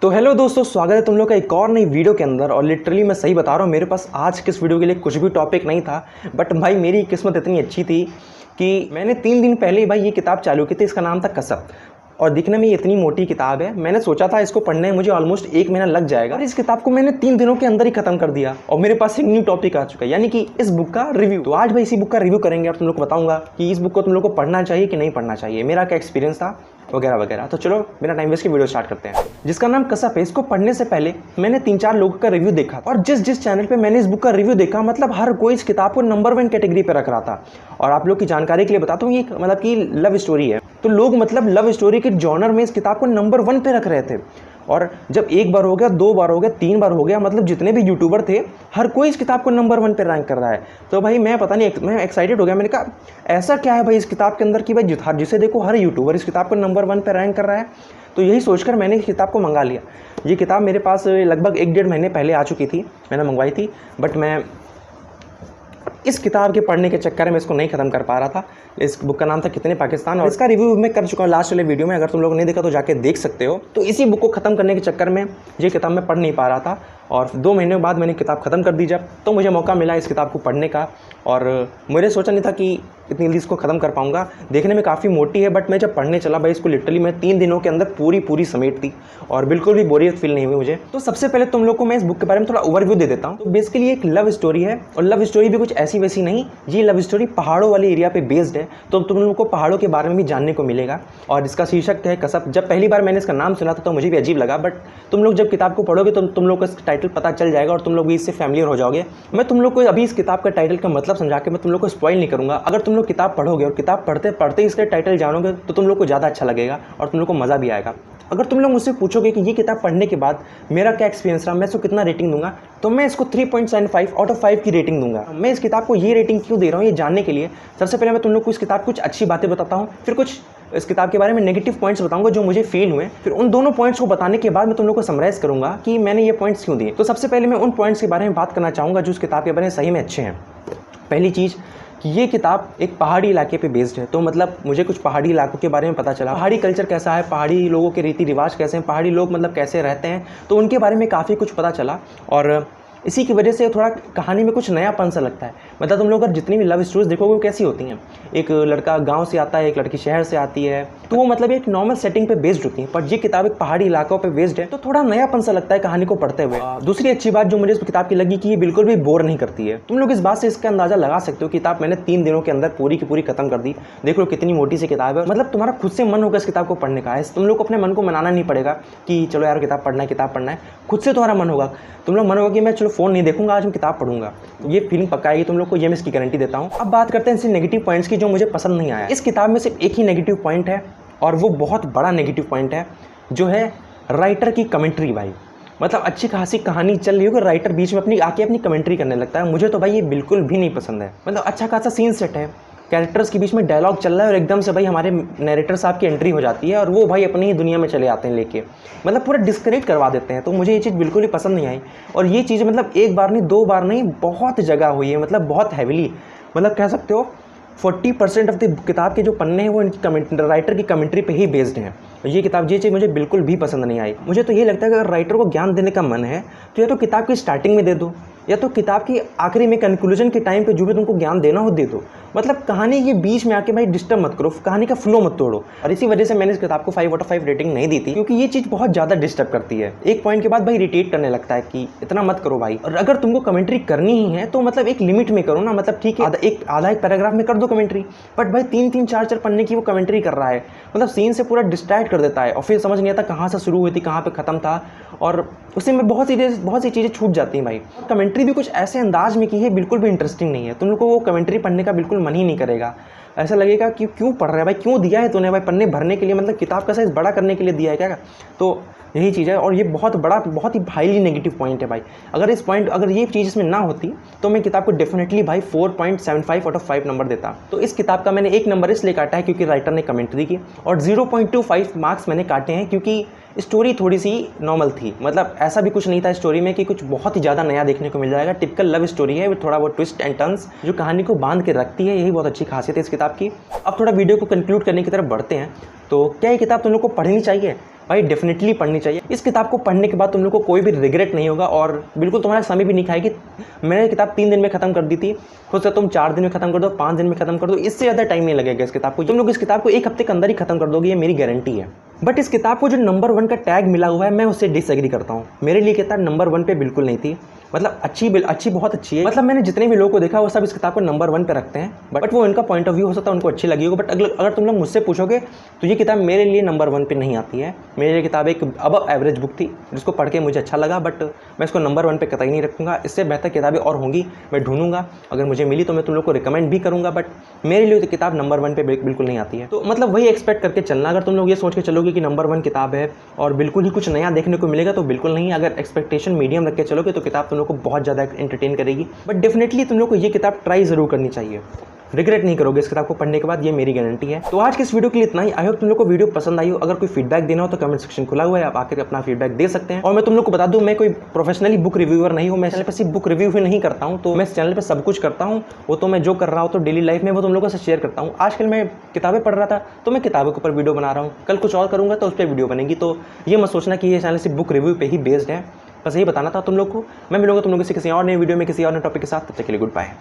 तो हेलो दोस्तों, स्वागत है तुम लोग का एक और नई वीडियो के अंदर। और लिटरली मैं सही बता रहा हूँ, मेरे पास आज किस वीडियो के लिए कुछ भी टॉपिक नहीं था। बट भाई मेरी किस्मत इतनी अच्छी थी कि मैंने 3 दिन पहले ही भाई ये किताब चालू की थी। इसका नाम था कसब। और दिखने में ये इतनी मोटी किताब है, मैंने सोचा था इसको पढ़ने में मुझे ऑलमोस्ट 1 महीना लग जाएगा, और इस किताब को मैंने 3 दिनों के अंदर ही खत्म कर दिया। और मेरे पास एक न्यू टॉपिक आ चुका है, यानी कि इस बुक का रिव्यू। तो आज भाई इसी बुक का रिव्यू करेंगे और तुम लोग को बताऊंगा कि इस बुक को तुम लोग को पढ़ना चाहिए कि नहीं पढ़ना चाहिए, मेरा क्या एक्सपीरियंस था वगैरह वगैरह। तो चलो बिना टाइम वेस्ट के वीडियो स्टार्ट करते हैं, जिसका नाम कसब है। इसको पढ़ने से पहले मैंने 3-4 लोगों का रिव्यू देखा, और जिस चैनल पे मैंने इस बुक का रिव्यू देखा, मतलब हर कोई इस किताब को नंबर 1 कैटेगरी पे रख रहा था। और आप लोग की जानकारी के लिए बताता हूँ, ये मतलब कि लव स्टोरी है, तो लोग मतलब लव स्टोरी के जॉनर में इस किताब को नंबर 1 पे रख रहे थे। और जब 1 बार हो गया, 2 बार हो गया, 3 बार हो गया, मतलब जितने भी यूट्यूबर थे हर कोई इस किताब को नंबर 1 पे रैंक कर रहा है। तो भाई मैं पता नहीं, मैं एक्साइटेड हो गया। मैंने कहा ऐसा क्या है भाई इस किताब के अंदर कि भाई जिसे देखो हर यूट्यूबर इस किताब को नंबर 1 पे रैंक कर रहा है। तो यही सोचकर मैंने इस किताब को मंगा लिया। ये किताब मेरे पास लगभग 1-1.5 महीने पहले आ चुकी थी, मैंने मंगवाई थी। बट मैं इस किताब के पढ़ने के चक्कर में इसको नहीं खत्म कर पा रहा था। इस बुक का नाम था कितने पाकिस्तान, और इसका रिव्यू मैं कर चुका हूँ लास्ट वाले वीडियो में। अगर तुम लोगों ने नहीं देखा तो जाके देख सकते हो। तो इसी बुक को खत्म करने के चक्कर में ये किताब मैं पढ़ नहीं पा रहा था, और 2 महीने बाद मैंने किताब खत्म कर दी। जब तो मुझे मौका मिला इस किताब को पढ़ने का, और मुझे सोचा नहीं था कि इतनी जल्दी इसको ख़त्म कर पाऊंगा। देखने में काफ़ी मोटी है, बट मैं जब पढ़ने चला भाई इसको लिटरली मैं 3 दिनों के अंदर पूरी समेट दी, और बिल्कुल भी बोरियत फील नहीं हुई मुझे। तो सबसे पहले तुम लोग को मैं इस बुक के बारे में थोड़ा ओवरव्यू दे देता हूँ। तो बेसिकली एक लव स्टोरी है, और लव स्टोरी भी कुछ ऐसी वैसी नहीं, ये लव स्टोरी पहाड़ों वाले एरिया पे बेस्ड है। तो तुम लोगों को पहाड़ों के बारे में भी जानने को मिलेगा। और इसका शीर्षक है कसब। जब पहली बार मैंने इसका नाम सुना था तो मुझे भी अजीब लगा, बट तुम लोग जब किताब को पढ़ोगे तो तुम लोग को इसका टाइटल पता चल जाएगा, और तुम लोग भी इससे फैमिलियर हो जाओगे। मैं तुम लोग को अभी इस किताब का टाइटल का मतलब समझा के मैं तुम लोग को स्पॉइल नहीं करूँगा। अगर तुम लोग किताब पढ़ोगे और किताब पढ़ते पढ़ते इसका टाइटल जानोगे तो तुम लोग को ज़्यादा अच्छा लगेगा और तुम लोग को मज़ा भी आएगा। अगर तुम लोग मुझसे पूछोगे कि ये किताब पढ़ने के बाद मेरा क्या एक्सपीरियंस रहा, मैं इसको कितना रेटिंग दूंगा, तो मैं इसको 3.75 आउट ऑफ 5 की रेटिंग दूंगा। मैं इस किताब को ये रेटिंग क्यों दे रहा हूँ ये जानने के लिए सबसे पहले मैं तुम लोग को इस किताब कुछ अच्छी बातें बताता हूँ, फिर कुछ इस किताब के बारे में नेगेटिव पॉइंट्स बताऊंगा जो मुझे फील हुए। फिर उन दोनों पॉइंट्स को बताने के बाद मैं तुम लोग को समराइज करूंगा कि मैंने ये पॉइंट्स क्यों दिए। तो सबसे पहले मैं उन पॉइंट्स के बारे में बात करना चाहूँगा जो इस किताब के बारे में सही में अच्छे हैं। पहली चीज़ कि ये किताब एक पहाड़ी इलाके पे बेस्ड है, तो मतलब मुझे कुछ पहाड़ी इलाकों के बारे में पता चला। पहाड़ी कल्चर कैसा है, पहाड़ी लोगों के रीति रिवाज कैसे हैं, पहाड़ी लोग मतलब कैसे रहते हैं, तो उनके बारे में काफ़ी कुछ पता चला। और इसी की वजह से थोड़ा कहानी में कुछ नयापन सा लगता है। मतलब तुम लोग अगर जितनी भी लव स्टोरीज देखोगे वो कैसी होती हैं, एक लड़का गांव से आता है, एक लड़की शहर से आती है, तो वो मतलब एक नॉर्मल सेटिंग पे बेस्ड होती है। पर ये किताब एक पहाड़ी इलाकों पे बेस्ड है, तो थोड़ा नयापन सा लगता है कहानी को पढ़ते हुए। दूसरी अच्छी बात जो मुझे इस किताब की लगी कि ये बिल्कुल भी बोर नहीं करती है। तुम लोग इस बात से इसका अंदाजा लगा सकते हो, किताब मैंने 3 दिनों के अंदर पूरी की पूरी खत्म कर दी। देख लो कितनी मोटी सी किताब है, मतलब तुम्हारा खुद से मन होगा इस किताब को पढ़ने का। तुम लोग को अपने मन को मनाना नहीं पड़ेगा कि चलो यार किताब पढ़ना है, खुद से तुम्हारा मन होगा। तुम लोग मन होगा कि मैं चलो फ़ोन नहीं देखूंगा, आज मैं किताब पढ़ूंगा, तो ये फीलिंग पक्का आएगी तुम लोग को, ये मैं इसकी गारंटी देता हूँ। अब बात करते हैं इससे नेगेटिव पॉइंट्स की जो मुझे पसंद नहीं आया। इस किताब में सिर्फ एक ही नेगेटिव पॉइंट है, और वो बहुत बड़ा नेगेटिव पॉइंट है, जो है राइटर की कमेंट्री। भाई मतलब अच्छी खासी कहानी चल रही होगी, राइटर बीच में अपनी कमेंट्री करने लगता है। मुझे तो भाई ये बिल्कुल भी नहीं पसंद है। मतलब अच्छा खासा सीन सेट है, कैरेक्टर्स के बीच में डायलॉग चल रहा है, और एकदम से भाई हमारे नैरेटर साहब की एंट्री हो जाती है, और वो भाई अपनी ही दुनिया में चले आते हैं लेके, मतलब पूरा डिस्कनेक्ट करवा देते हैं। तो मुझे ये चीज़ बिल्कुल ही पसंद नहीं आई। और ये चीज़ मतलब 1 बार नहीं 2 बार नहीं बहुत जगह हुई है, मतलब बहुत हैविली, मतलब कह सकते हो 40% ऑफ द किताब के जो पन्ने हैं वो इनकी राइटर की कमेंट्री पे ही बेस्ड हैं। ये किताब ये चीज़ मुझे बिल्कुल भी पसंद नहीं आई। मुझे तो ये लगता है कि अगर राइटर को ज्ञान देने का मन है तो या तो किताब की स्टार्टिंग में दे दो, या तो किताब की आखिरी में कंक्लूजन के टाइम पे जो भी तुमको ज्ञान देना हो दे दो। मतलब कहानी के बीच में आके भाई डिस्टर्ब मत करो, कहानी का फ्लो मत तोड़ो। और इसी वजह से मैंने इस किताब को 5 आउट ऑफ 5 रेटिंग नहीं दी थी, क्योंकि ये चीज़ बहुत ज़्यादा डिस्टर्ब करती है। एक पॉइंट के बाद भाई इरिटेट करने लगता है कि इतना मत करो भाई। और अगर तुमको कमेंट्री करनी ही है तो मतलब एक लिमिट में करो ना, मतलब ठीक है आधा एक पैराग्राफ में कर दो कमेंट्री, बट भाई 3-3 4-4 पन्ने की वो कमेंट्री कर रहा है, मतलब सीन से पूरा डिस्ट्रैक्ट कर देता है, और फिर समझ नहीं आता कहाँ से शुरू हुई थी कहाँ पे ख़त्म था, और उसी में बहुत सी चीज़ें छूट जाती हैं भाई। कमेंट्री भी कुछ ऐसे अंदाज में की है बिल्कुल भी इंटरेस्टिंग नहीं है, तुम लोग को वो कमेंट्री पढ़ने का बिल्कुल मन ही नहीं करेगा। ऐसा लगेगा कि क्यों पढ़ रहा है भाई, क्यों दिया है तूने भाई पन्ने भरने के लिए, मतलब किताब का साइज़ बड़ा करने के लिए दिया है क्या? तो यही चीज़ है, और ये बहुत ही हाईली नेगेटिव पॉइंट है भाई। अगर ये चीज़ इसमें ना होती तो मैं किताब को डेफिनेटली भाई 4.75 आउट ऑफ 5 नंबर देता। तो इस किताब का मैंने 1 नंबर इसलिए काटा है क्योंकि राइटर ने कमेंट्री की, और 0.25 मार्क्स मैंने काटे हैं क्योंकि स्टोरी थोड़ी सी नॉर्मल थी। मतलब ऐसा भी कुछ नहीं था स्टोरी में कि कुछ बहुत ही ज़्यादा नया देखने को मिल जाएगा। टिपिकल लव स्टोरी है विद थोड़ा बहुत ट्विस्ट एंड टर्न्स जो कहानी को बांध के रखती है, यही बहुत अच्छी खासियत है इस किताब की। अब थोड़ा वीडियो को कंक्लूड करने की तरफ बढ़ते हैं। तो क्या ये किताब तुम लोग को पढ़नी चाहिए? भाई डेफिनेटली पढ़नी चाहिए। इस किताब को पढ़ने के बाद तुम लोग को कोई भी रिग्रेट नहीं होगा और बिल्कुल तुम्हारा समय भी नहीं खाएगी। मैंने किताब 3 दिन में खत्म कर दी थी, हो सकता तुम 4 दिन में खत्म कर दो, 5 दिन में खत्म कर दो, इससे ज़्यादा टाइम नहीं लगेगा इस किताब को। तुम लोग इस किताब को 1 हफ्ते के अंदर ही खत्म कर दोगे, ये मेरी गारंटी है। बट इस किताब को जो नंबर 1 का टैग मिला हुआ है, मैं उससे डिसएग्री करता हूँ। मेरे लिए किताब नंबर 1 पे बिल्कुल नहीं थी। मतलब अच्छी बहुत अच्छी है। मतलब मैंने जितने भी लोगों को देखा वो सब इस किताब को नंबर 1 पे रखते हैं, बट वो इनका पॉइंट ऑफ व्यू हो सकता है, उनको अच्छी लगी होगी। बट अगर तुम लोग मुझसे पूछोगे तो ये किताब मेरे लिए नंबर 1 पे नहीं आती है। मेरे लिए किताब एक अब एवरेज बुक थी जिसको पढ़ के मुझे अच्छा लगा, बट मैं इसको नंबर 1 पे कतई नहीं रखूँगा। इससे बेहतर किताबें और होंगी, मैं ढूंढूंगा, अगर मुझे मिली तो मैं तुम लोग को रिकमेंड भी करूँगा। बट मेरे लिए तो किताब नंबर 1 पे बिल्कुल नहीं आती है। तो मतलब वही एक्सपेक्ट करके चलना। अगर तुम लोग ये सोच के चलोगे कि नंबर 1 किताब है और बिल्कुल ही कुछ नया देखने को मिलेगा, तो बिल्कुल नहीं। अगर एक्सपेक्टेशन मीडियम रख के चलोगे तो किताब तुम लोग को बहुत ज़्यादा एंटरटेन करेगी। बट डेफिनेटली तुम लोग को ये किताब ट्राई जरूर करनी चाहिए, रिग्रेट नहीं करोगे इस किताब को पढ़ने के बाद, ये मेरी गारंटी है। तो आज के इस वीडियो के लिए इतना ही। आई होप तुम लोग को वीडियो पसंद आई हो। अगर कोई फीडबैक देना हो तो कमेंट सेक्शन खुला हुआ है, आप आकर अपना फीडबैक दे सकते हैं। और मैं तुम लोग को बता दूं, मैं कोई प्रोफेशनली बुक रिव्यूअर नहीं हूँ। मैं चैनल पर सिर्फ बुक रिव्यू ही नहीं करता हूँ, तो मैं इस चैनल पर सब कुछ करता हूँ। वो तो मैं जो कर रहा हूँ तो डेली लाइफ में वो तुम लोगों से शेयर करता हूँ। आजकल मैं किताबें पढ़ रहा था तो मैं किताबों के ऊपर वीडियो बना रहा हूँ, कल कुछ और करूँगा तो उस पर वीडियो बनेगी। तो ये मत सोचना कि ये चैनल सिर्फ बुक रिव्यू पे ही बेस्ड है। बस यही बताना था तुम लोग को। मैं मिलूंगा तुम लोगों से किसी और नए वीडियो में किसी और नए टॉपिक के साथ। तब तक के लिए गुड बाय।